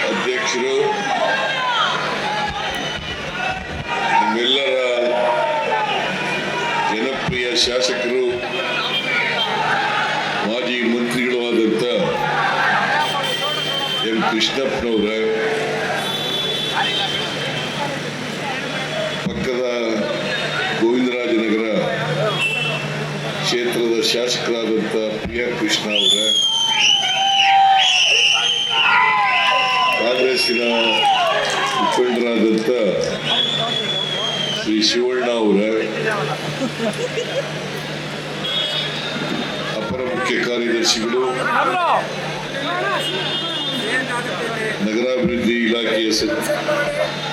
ಅಧ್ಯಕ್ಷರು, ನಿಮ್ಮೆಲ್ಲರ ಜನಪ್ರಿಯ ಶಾಸಕರು, ಮಾಜಿ ಮಂತ್ರಿಗಳು ಆದಂಥ ಎಂ ಕೃಷ್ಣಪ್ಪನವರ, ಪಕ್ಕದ ಗೋವಿಂದರಾಜನಗರ ಕ್ಷೇತ್ರದ ಶಾಸಕರಾದಂಥ ಪ್ರಿಯಾ ಕೃಷ್ಣ ಅವರ, ಕಾಂಗ್ರೆಸ್ಸಿನ ಮುಖಂಡರಾದಂಥ ಶ್ರೀ ಶಿವಣ್ಣ ಅವರ, ಅಪರ ಮುಖ್ಯ ಕಾರ್ಯದರ್ಶಿಗಳು, ನಗರಾಭಿವೃದ್ಧಿ ಇಲಾಖೆಯ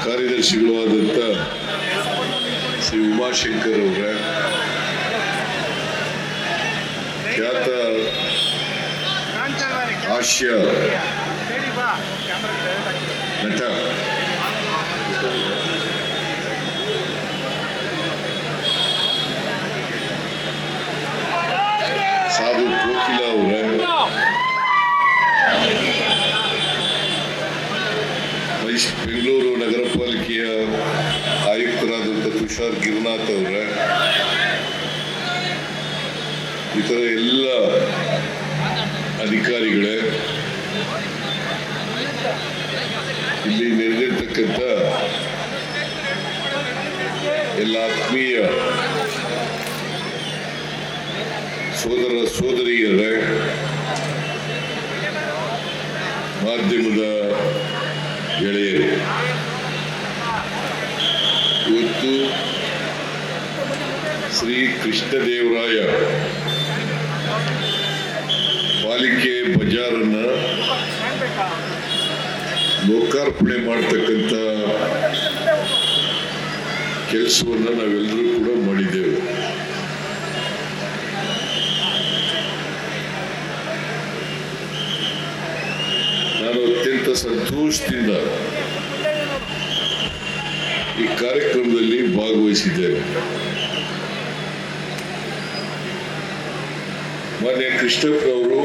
ಕಾರ್ಯದರ್ಶಿಗಳು ಆದಂಥ ಶ್ರೀ ಉಮಾಶಂಕರ್ ಅವರ, ಖ್ಯಾತ ಹಾಸ್ಯ ನಟ ಸಾಧು ಕೋಕಿಲ ಅವರ, ಬೆಂಗಳೂರು ನಗರ ಪಾಲಿಕೆಯ ಆಯುಕ್ತರಾದಂಥ ತುಷಾರ್ ಗಿರಿನಾಥ್ ಅವರ, ಇತರ ಎಲ್ಲ ಅಧಿಕಾರಿಗಳೇ, ಇಲ್ಲಿ ನೆರೆದಿರ್ತಕ್ಕಂಥ ಎಲ್ಲ ಆತ್ಮೀಯ ಸೋದರ ಸೋದರಿಯರೇ, ಮಾಧ್ಯಮದ ಗೆಳೆಯರು, ಇವತ್ತು ಶ್ರೀ ಕೃಷ್ಣದೇವರಾಯ ಪಾಲಿಕೆ ಬಜಾರನ್ನ ಲೋಕಾರ್ಪಣೆ ಮಾಡತಕ್ಕಂಥ ಕೆಲಸವನ್ನು ನಾವೆಲ್ಲರೂ ಕೂಡ ಮಾಡಿದ್ದೇವೆ. ನಾನು ಅತ್ಯಂತ ಸಂತೋಷದಿಂದ ಈ ಕಾರ್ಯಕ್ರಮದಲ್ಲಿ ಭಾಗವಹಿಸಿದ್ದೇವೆ. ಮಾನ್ಯ ಕೃಷ್ಣಪ್ಪನವರು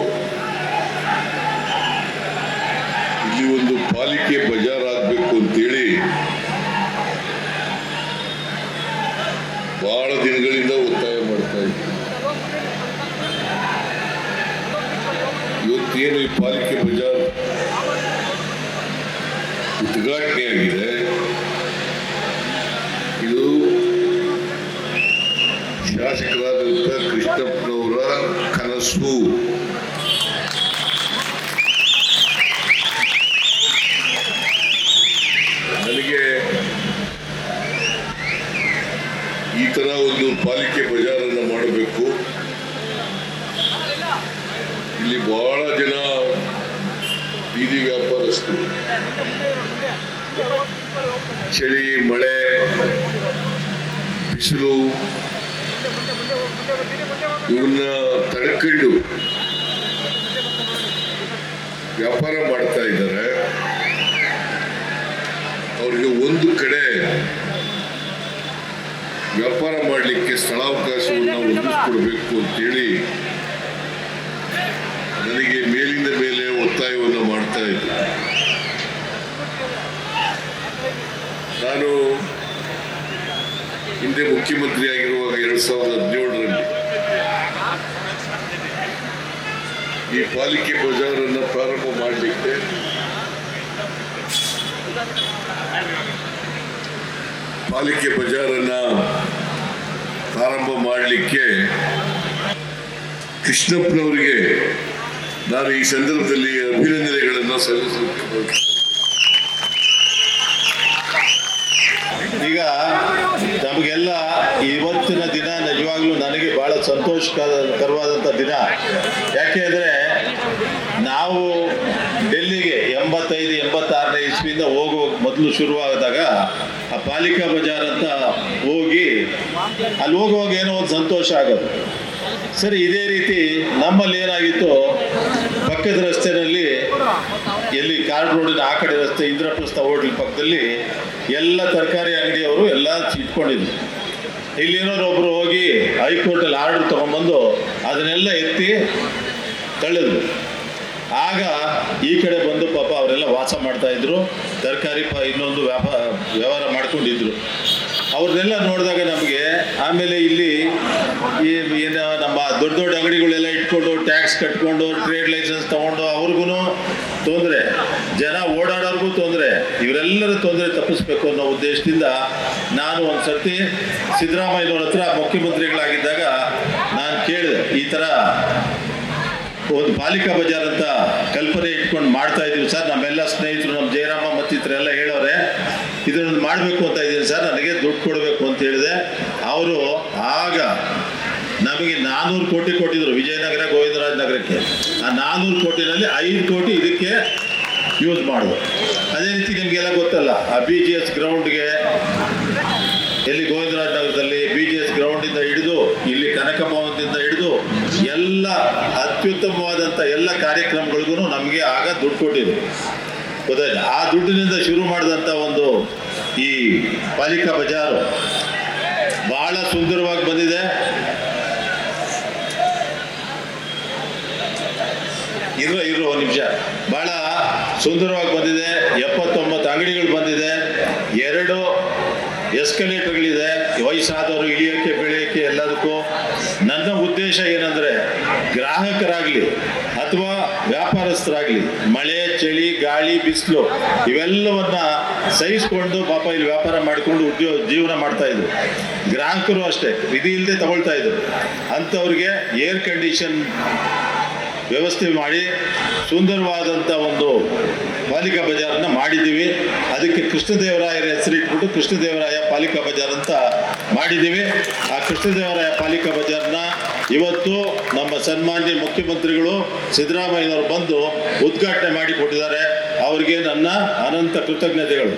ಇಲ್ಲಿ ಒಂದು ಪಾಲಿಕೆ ಬಜಾರ್ ಆಗಬೇಕು ಅಂತೇಳಿ ಬಹಳ ದಿನಗಳಿಂದ ಒತ್ತಾಯ ಮಾಡ್ತಾ ಇದ್ದಾರೆ. ಇವತ್ತೇನು ಈ ಪಾಲಿಕೆ ಬಜಾರ್ ಉದ್ಘಾಟನೆ ಆಗಿದೆ, ಇದು ಶಾಸಕರಾದಂಥ ಕೃಷ್ಣಪ್ಪನವರ ಕನಸು. ನನಗೆ ಈ ತರ ಒಂದು ಪಾಲಿಕೆ ಬಜಾರನ್ನು ಮಾಡಬೇಕು, ಇಲ್ಲಿ ಬಹಳ ಜನ ಬೀದಿ ವ್ಯಾಪಾರಸ್ಥರು ಚಳಿ, ಮಳೆ, ಬಿಸಿಲು ಇವನ್ನ ತಡ್ಕೊಂಡು ವ್ಯಾಪಾರ ಮಾಡ್ತಾ ಇದ್ದಾರೆ. ಅವ್ರಿಗೆ ಒಂದು ಕಡೆ ವ್ಯಾಪಾರ ಮಾಡಲಿಕ್ಕೆ ಸ್ಥಳಾವಕಾಶವನ್ನು ಒದಗಿಸ್ಕೊಡ್ಬೇಕು ಅಂತೇಳಿ ನನಗೆ ಮೇಲಿಂದ ಮೇಲೆ ಒತ್ತಾಯವನ್ನು ಮಾಡ್ತಾ ಇದ್ದೆ. ನಾನು ಹಿಂದೆ ಮುಖ್ಯಮಂತ್ರಿ ಆಗಿರುವಾಗ 2017ರಲ್ಲಿ ಈ ಪಾಲಿಕೆ ಬಜಾರನ್ನು ಪ್ರಾರಂಭ ಮಾಡಲಿಕ್ಕೆ ಕೃಷ್ಣಪ್ಪನವರಿಗೆ ನಾನು ಈ ಸಂದರ್ಭದಲ್ಲಿ ಅಭಿನಂದನೆಗಳನ್ನು ಸಲ್ಲಿಸುತ್ತೇನೆ. ಈಗ ನಮಗೆಲ್ಲ ಇವತ್ತಿನ ದಿನ ನಿಜವಾಗ್ಲೂ ನನಗೆ ಬಹಳ ಸಂತೋಷಕರವಾದಂಥ ದಿನ. ಯಾಕೆ ಅಂದರೆ ನಾವು ಡೆಲ್ಲಿಗೆ 85-86ನೇ ಇಸ್ವಿಯಿಂದ ಹೋಗುವ ಮೊದಲು ಶುರುವಾದಾಗ ಆ ಪಾಲಿಕಾ ಬಜಾರ್ ಅಂತ ಹೋಗಿ ಅಲ್ಲಿ ಹೋಗುವಾಗ ಏನೋ ಒಂದು ಸಂತೋಷ ಆಗೋದು. ಸರಿ, ಇದೇ ರೀತಿ ನಮ್ಮಲ್ಲಿ ಏನಾಗಿತ್ತು, ಪಕ್ಕದ ರಸ್ತೆಯಲ್ಲಿ ಎಲ್ಲಿ ಕಾರ್ಡ್ ರೋಡಿನ ಆ ಕಡೆ ರಸ್ತೆ ಇಂದ್ರಪ್ರಸ್ಥ ಹೋಟ್ಲ್ ಪಕ್ಕದಲ್ಲಿ ಎಲ್ಲ ತರಕಾರಿ ಅಂಗಡಿಯವರು ಎಲ್ಲ ಇಟ್ಕೊಂಡಿದ್ರು. ಇಲ್ಲೇನೋರು ಒಬ್ರು ಹೋಗಿ ಹೈಕೋರ್ಟಲ್ಲಿ ಆರ್ಡರ್ ತೊಗೊಂಡ್ಬಂದು ಅದನ್ನೆಲ್ಲ ಎತ್ತಿ ತಳ್ಳಿದ್ರು. ಆಗ ಈ ಕಡೆ ಬಂದು ಪಾಪ ಅವರೆಲ್ಲ ವಾಸ ಮಾಡ್ತಾ ಇದ್ರು, ತರಕಾರಿ ಇನ್ನೊಂದು ವ್ಯವಹಾರ ಮಾಡ್ಕೊಂಡಿದ್ರು. ಅವ್ರನ್ನೆಲ್ಲ ನೋಡಿದಾಗ ನಮಗೆ ಆಮೇಲೆ ಇಲ್ಲಿ ಏನು ನಮ್ಮ ದೊಡ್ಡ ದೊಡ್ಡ ಅಂಗಡಿಗಳೆಲ್ಲ ಇಟ್ಕೊಂಡು ಟ್ಯಾಕ್ಸ್ ಕಟ್ಕೊಂಡು ಟ್ರೇಡ್ ಲೈಸೆನ್ಸ್ ತೊಗೊಂಡು ಅವ್ರಿಗೂ ತೊಂದರೆ, ಜನ ಓಡಾಡೋರ್ಗೂ ತೊಂದರೆ, ಇವರೆಲ್ಲರ ತೊಂದರೆ ತಪ್ಪಿಸ್ಬೇಕು ಅನ್ನೋ ಉದ್ದೇಶದಿಂದ ನಾನು ಒಂದು ಸರ್ತಿ ಸಿದ್ದರಾಮಯ್ಯನವ್ರ ಹತ್ರ ಮುಖ್ಯಮಂತ್ರಿಗಳಾಗಿದ್ದಾಗ ನಾನು ಕೇಳಿದೆ, ಈ ಥರ ಒಂದು ಪಾಲಿಕಾ ಬಜಾರ್ ಅಂತ ಕಲ್ಪನೆ ಇಟ್ಕೊಂಡು ಮಾಡ್ತಾ ಇದ್ದೀವಿ ಸರ್, ನಮ್ಮೆಲ್ಲ ಸ್ನೇಹಿತರು ನಮ್ಮ ಜಯರಾಮ ಮತ್ತಿತರೆಲ್ಲ ಹೇಳೋರೆ, ಇದನ್ನು ಮಾಡಬೇಕು ಅಂತ ಇದ್ದೀನಿ ಸರ್, ನನಗೆ ದುಡ್ಡು ಕೊಡಬೇಕು ಅಂತ ಹೇಳಿದೆ. ಅವರು ಆಗ ನಮಗೆ 400 ಕೋಟಿ ಕೊಟ್ಟಿದ್ರು ವಿಜಯನಗರ ಗೋವಿಂದರಾಜ ನಗರಕ್ಕೆ. ಆ 400 ಕೋಟಿನಲ್ಲಿ 5 ಕೋಟಿ ಇದಕ್ಕೆ ಯೂಸ್ ಮಾಡಿದ್ರು. ಅದೇ ರೀತಿ ನಿಮಗೆಲ್ಲ ಗೊತ್ತಲ್ಲ, ಆ BGS ಗ್ರೌಂಡ್ಗೆ ಎಲ್ಲಿ ಗೋವಿಂದರಾಜ ನಗರದಲ್ಲಿ BGS ಗ್ರೌಂಡಿಂದ ಹಿಡಿದು ಇಲ್ಲಿ ಕನಕ ಭವನದಿಂದ ಹಿಡಿದು ಎಲ್ಲ ಅತ್ಯುತ್ತಮವಾದಂಥ ಎಲ್ಲ ಕಾರ್ಯಕ್ರಮಗಳಿಗೂ ನಮಗೆ ಆಗ ದುಡ್ಡು ಕೊಟ್ಟಿದ್ರು, ಗೊತ್ತಾಯ್ತು. ಆ ದುಡ್ಡಿನಿಂದ ಶುರು ಮಾಡಿದಂಥ ಒಂದು ಈ ಪಾಲಿಕಾ ಬಜಾರು ಭಾಳ ಸುಂದರವಾಗಿ ಬಂದಿದೆ. ಇರೋ ಒಂದು ನಿಮಿಷ, ಭಾಳ ಸುಂದರವಾಗಿ ಬಂದಿದೆ. 79 ಅಂಗಡಿಗಳು ಬಂದಿದೆ, 2 ಎಸ್ಕಲೇಟರ್ಗಳಿದೆ, ವಯಸ್ಸಾದವರು ಇಳಿಯೋಕ್ಕೆ ಬೆಳೆಯೋಕ್ಕೆ ಎಲ್ಲದಕ್ಕೂ. ನನ್ನ ಉದ್ದೇಶ ಏನಂದರೆ, ಗ್ರಾಹಕರಾಗಲಿ ಅಥವಾ ವ್ಯಾಪಾರಸ್ಥರಾಗಲಿ ಮಳೆ ಚಳಿ ಗಾಳಿ ಬಿಸಿಲು ಇವೆಲ್ಲವನ್ನ ಸಹಿಸ್ಕೊಂಡು ಪಾಪ ಇಲ್ಲಿ ವ್ಯಾಪಾರ ಮಾಡಿಕೊಂಡು ಜೀವನ ಮಾಡ್ತಾ ಇದ್ರು. ಗ್ರಾಹಕರು ಅಷ್ಟೇ ವಿಧಿ ಇಲ್ಲದೆ ತಗೊಳ್ತಾ ಇದ್ರು. ಅಂಥವ್ರಿಗೆ ಏರ್ ಕಂಡೀಷನ್ ವ್ಯವಸ್ಥೆ ಮಾಡಿ ಸುಂದರವಾದಂಥ ಒಂದು ಪಾಲಿಕಾ ಬಜಾರನ್ನು ಮಾಡಿದ್ದೀವಿ. ಅದಕ್ಕೆ ಕೃಷ್ಣದೇವರಾಯರ ಹೆಸರಿಟ್ಬಿಟ್ಟು ಕೃಷ್ಣದೇವರಾಯ ಪಾಲಿಕಾ ಬಜಾರ್ ಅಂತ ಮಾಡಿದ್ದೀವಿ. ಆ ಕೃಷ್ಣದೇವರಾಯ ಪಾಲಿಕಾ ಬಜಾರ್ನ ಇವತ್ತು ನಮ್ಮ ಸನ್ಮಾನ್ಯ ಮುಖ್ಯಮಂತ್ರಿಗಳು ಸಿದ್ದರಾಮಯ್ಯನವರು ಬಂದು ಉದ್ಘಾಟನೆ ಮಾಡಿಕೊಟ್ಟಿದ್ದಾರೆ. ಅವರಿಗೆ ನನ್ನ ಅನಂತ ಕೃತಜ್ಞತೆಗಳು.